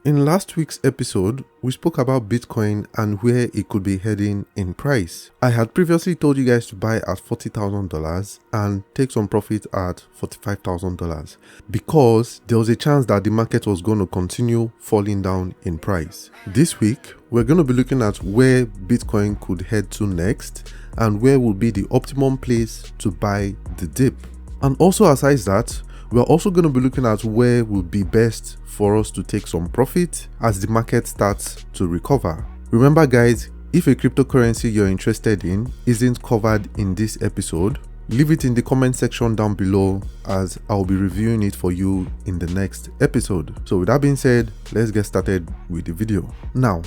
In last week's episode, we spoke about Bitcoin and where it could be heading in price. I had previously told you guys to buy at $40,000 and take some profit at $45,000 because there was a chance that the market was going to continue falling down in price. This week, we're going to be looking at where Bitcoin could head to next and where will be the optimum place to buy the dip. And also aside that, we're also going to be looking at where would be best for us to take some profit as the market starts to recover. Remember guys, if a cryptocurrency you're interested in isn't covered in this episode, leave it in the comment section down below as I'll be reviewing it for you in the next episode. So with that being said, let's get started with the video. Now,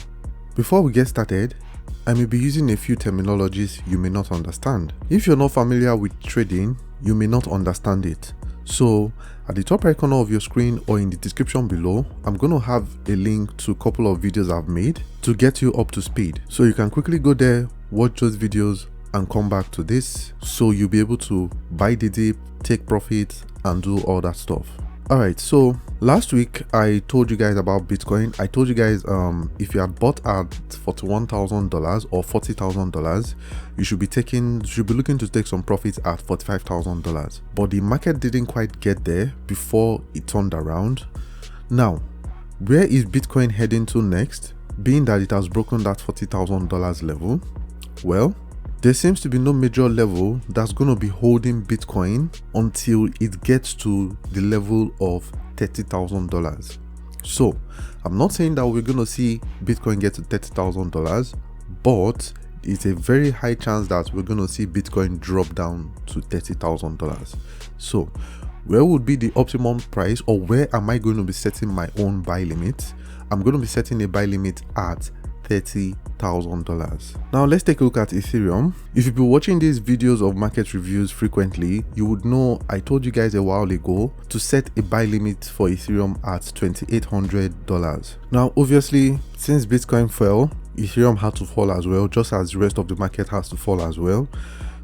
before we get started, I may be using a few terminologies you may not understand. If you're not familiar with trading, you may not understand it. So at the top right corner of your screen or in the description below, I'm going to have a link to a couple of videos I've made to get you up to speed. So you can quickly go there, watch those videos and come back to this so you'll be able to buy the dip, take profit and do all that stuff. Alright, so last week I told you guys about Bitcoin. I told you guys if you had bought at $41,000 or $40,000, you should be looking to take some profits at $45,000. But the market didn't quite get there before it turned around. Now, where is Bitcoin heading to next, being that it has broken that $40,000 level? Well, there seems to be no major level that's going to be holding Bitcoin until it gets to the level of $30,000. So I'm not saying that we're going to see Bitcoin get to $30,000, but it's a very high chance that we're going to see Bitcoin drop down to $30,000. So where would be the optimum price, or where am I going to be setting my own buy limit? I'm going to be setting a buy limit at $30,000. Now let's take a look at Ethereum. If you've been watching these videos of market reviews frequently, you would know I told you guys a while ago to set a buy limit for Ethereum at $2,800. Now obviously, since Bitcoin fell, Ethereum had to fall as well, just as the rest of the market has to fall as well.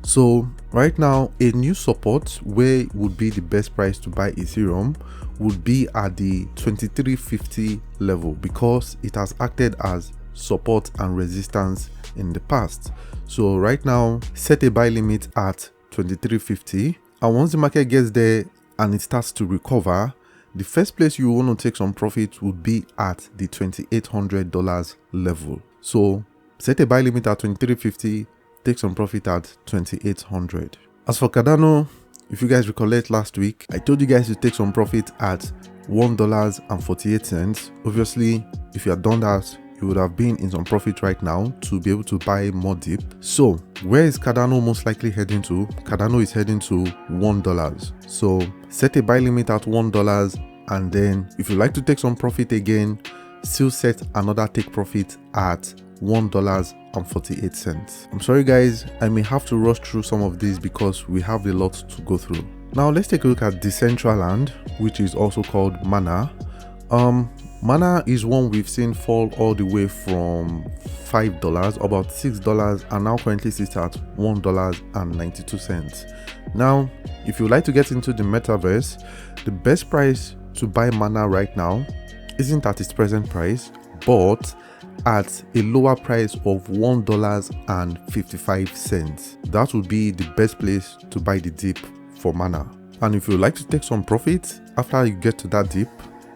So right now, a new support where would be the best price to buy Ethereum would be at the 2350 level because it has acted as support and resistance in the past. So right now, set a buy limit at 2350, and once the market gets there and it starts to recover, the first place you want to take some profit would be at the $2,800 level. So set a buy limit at 2350, take some profit at 2,800. As for Cardano, if you guys recollect last week, I told you guys to take some profit at $1.48. Obviously, if you had done that, you would have been in some profit right now to be able to buy more dip. So where is Cardano most likely heading to? Cardano is heading to $1. So set a buy limit at $1, and then if you like to take some profit again, still set another take profit at $1.48. I'm sorry guys, I may have to rush through some of these because we have a lot to go through. Now let's take a look at Decentraland, which is also called Mana. Mana is one we've seen fall all the way from $5, about $6, and now currently sits at $1.92. Now, if you like to get into the metaverse, the best price to buy Mana right now isn't at its present price, but at a lower price of $1.55. That would be the best place to buy the dip for Mana. And if you like to take some profit after you get to that dip,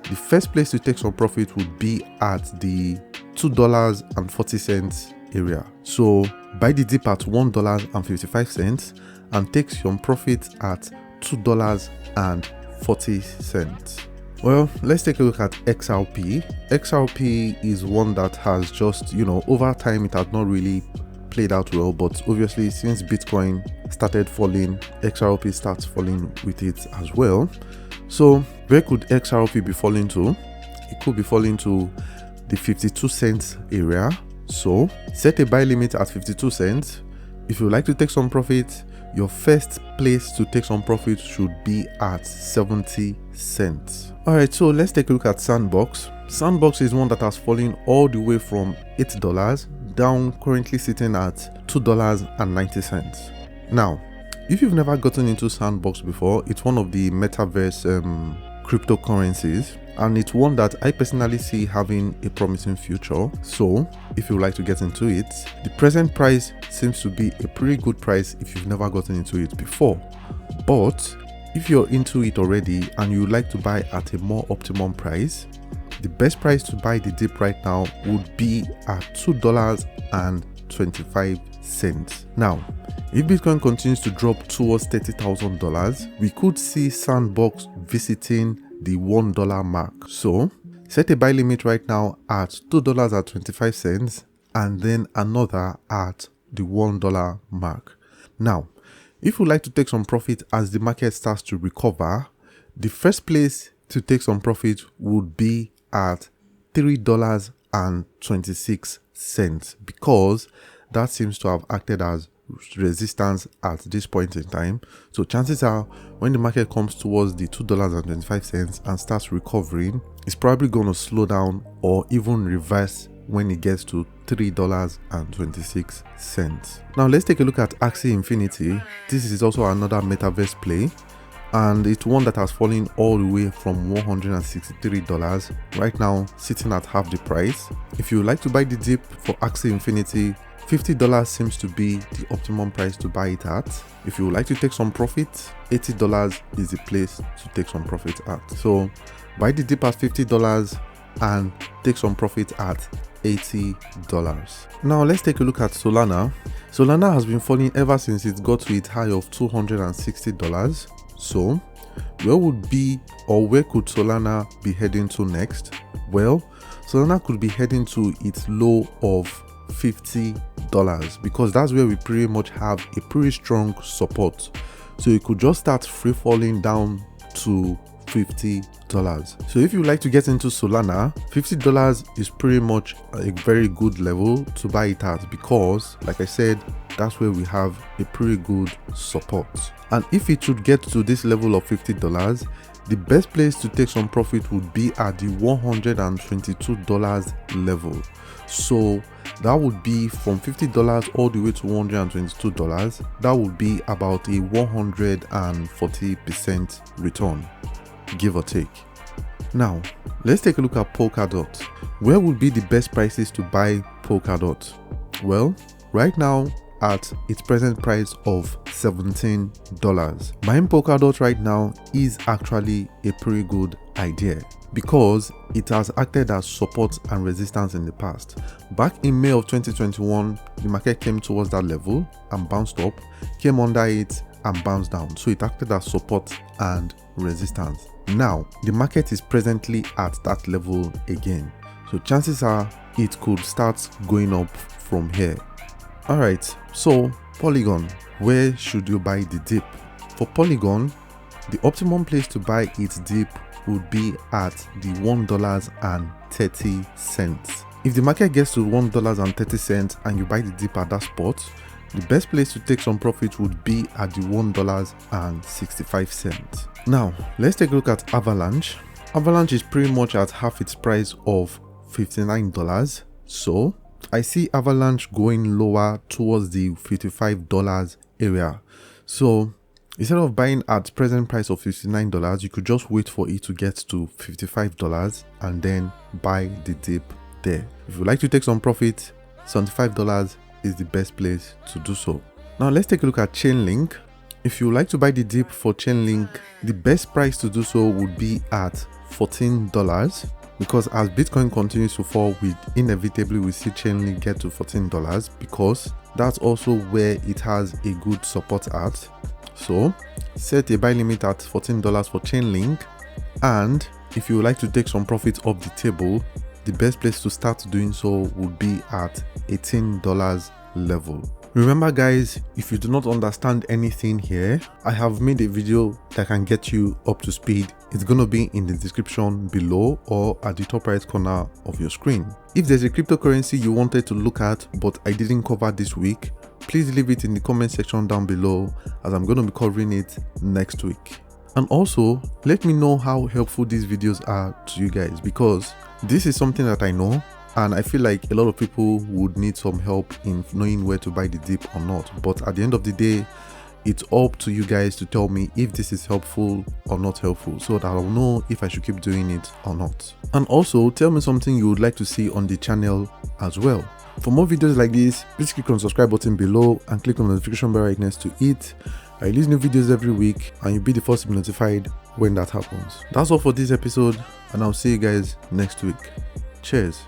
the first place to take some profit would be at the $2.40 area. So buy the dip at $1.55 and take some profit at $2.40. Well, let's take a look at XRP. XRP is one that has just, over time it has not really played out well, but obviously since Bitcoin started falling, XRP starts falling with it as well. So where could XRP be falling to? It could be falling to the 52 cents area. So set a buy limit at 52 cents. If you like to take some profit, your first place to take some profit should be at 70 cents. Alright, so let's take a look at SandBox. SandBox is one that has fallen all the way from $8 down, currently sitting at $2.90. Now, if you've never gotten into SandBox before, it's one of the metaverse cryptocurrencies. and it's one that I personally see having a promising future. So if you would like to get into it, the present price seems to be a pretty good price if you've never gotten into it before. But if you're into it already and you would like to buy at a more optimum price, the best price to buy the dip right now would be at $2.25. Now, if Bitcoin continues to drop towards $30,000, we could see SandBox visiting the $1 mark. So set a buy limit right now at $2.25 and then another at the $1 mark. Now, if you'd like to take some profit as the market starts to recover, the first place to take some profit would be at $3.26 because that seems to have acted as resistance at this point in time. So chances are when the market comes towards the $2.25 and starts recovering, it's probably going to slow down or even reverse when it gets to $3.26. Now let's take a look at Axie Infinity. This is also another metaverse play, and it's one that has fallen all the way from $163 right now, sitting at half the price. If you would like to buy the dip for Axie Infinity, $50 seems to be the optimum price to buy it at. If you would like to take some profit, $80 is the place to take some profit at. So buy the dip at $50 and take some profit at $80. Now let's take a look at Solana. Solana has been falling ever since it got to its high of $260. So where could Solana be heading to next? Well, Solana could be heading to its low of $50 because that's where we pretty much have a pretty strong support. So it could just start free falling down to $50. So if you like to get into Solana, $50 is pretty much a very good level to buy it at because, like I said, that's where we have a pretty good support. And if it should get to this level of $50, the best place to take some profit would be at the $122 level. So that would be from $50 all the way to $122. That would be about a 140% return, give or take. Now let's take a look at Polkadot. Where would be the best prices to buy Polkadot? Well, right now at its present price of $17, buying Polkadot right now is actually a pretty good idea because it has acted as support and resistance in the past. Back in May of 2021, the market came towards that level and bounced up, came under it and bounced down. So it acted as support and resistance. Now the market is presently at that level again. So chances are it could start going up from here. Alright, so Polygon, where should you buy the dip? For Polygon, the optimum place to buy its dip would be at the $1.30. If the market gets to $1.30 and you buy the dip at that spot, the best place to take some profit would be at the $1.65. Now, let's take a look at Avalanche. Avalanche is pretty much at half its price of $59. So I see Avalanche going lower towards the $55 area. So instead of buying at present price of $59, you could just wait for it to get to $55 and then buy the dip there. If you like to take some profit, $75 is the best place to do so. Now let's take a look at Chainlink. If you like to buy the dip for Chainlink, the best price to do so would be at $14 because as Bitcoin continues to fall, we inevitably will see Chainlink get to $14 because that's also where it has a good support at. So set a buy limit at $14 for Chainlink, and if you would like to take some profit off the table, the best place to start doing so would be at $18 level. Remember guys, if you do not understand anything here, I have made a video that can get you up to speed. It's going to be in the description below or at the top right corner of your screen. If there's a cryptocurrency you wanted to look at but I didn't cover this week, please leave it in the comment section down below as I'm going to be covering it next week. And also let me know how helpful these videos are to you guys, because this is something that I know and I feel like a lot of people would need some help in knowing where to buy the dip or not. But at the end of the day, it's up to you guys to tell me if this is helpful or not helpful, so that I'll know if I should keep doing it or not. And also tell me something you would like to see on the channel as well. For more videos like this, please click on the subscribe button below and click on the notification bell right next to it. I release new videos every week and you'll be the first to be notified when that happens. That's all for this episode, and I'll see you guys next week. Cheers.